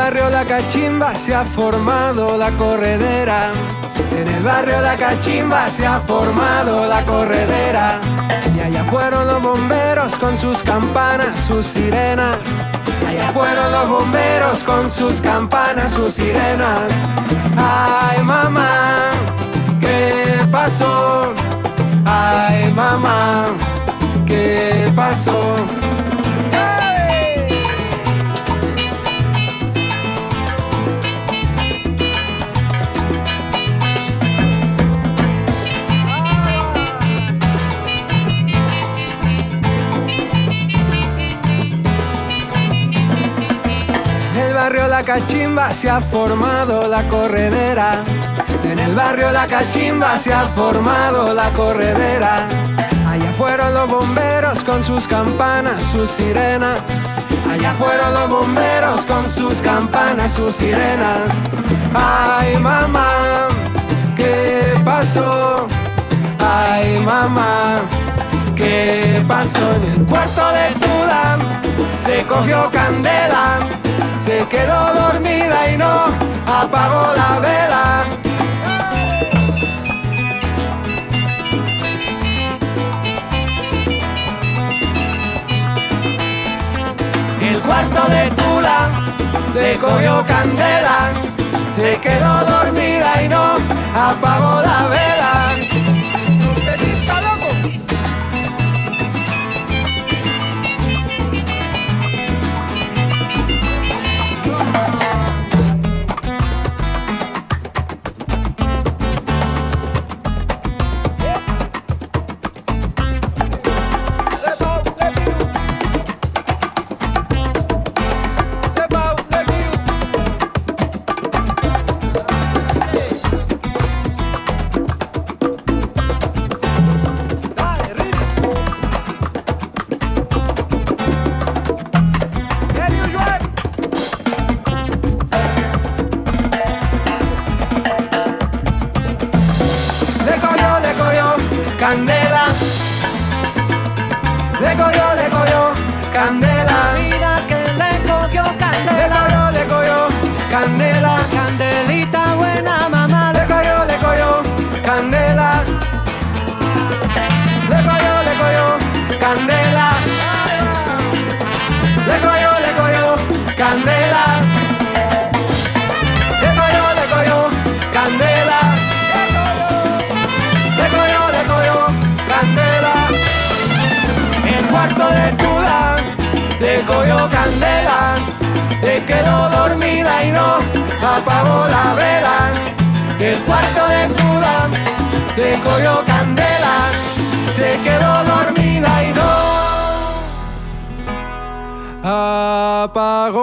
barrio La Cachimba se ha formado la corredera. En el barrio La Cachimba se ha formado la corredera. Y allá fueron los bomberos con sus campanas, sus sirenas. Allá fueron los bomberos con sus campanas, sus sirenas. Ay, mamá, ¿qué pasó? Ay, mamá, ¿qué pasó? En el barrio La Cachimba se ha formado la corredera. En el barrio La Cachimba se ha formado la corredera. Allá fueron los bomberos con sus campanas, sus sirenas. Allá fueron los bomberos con sus campanas, sus sirenas. Ay, mamá, ¿qué pasó? Ay, mamá, ¿qué pasó? En el cuarto de Tula se cogió candela. Se quedó dormida y no apagó la vela. El cuarto de Tula le cogió candela. Se quedó dormida y no apagó la vela. ¿Usted está loco? Candela, le cogió candela. Mira que le cogió candela. Le cogió candela. Candelita buena, mamá. Le cogió candela. Le cogió candela. Le cogió candela. Le cogió candela. El cuarto de Tula le cogió candela. Se quedó dormida y no apagó la vela. El cuarto de Tula le cogió candela. Se quedó dormida y no apagó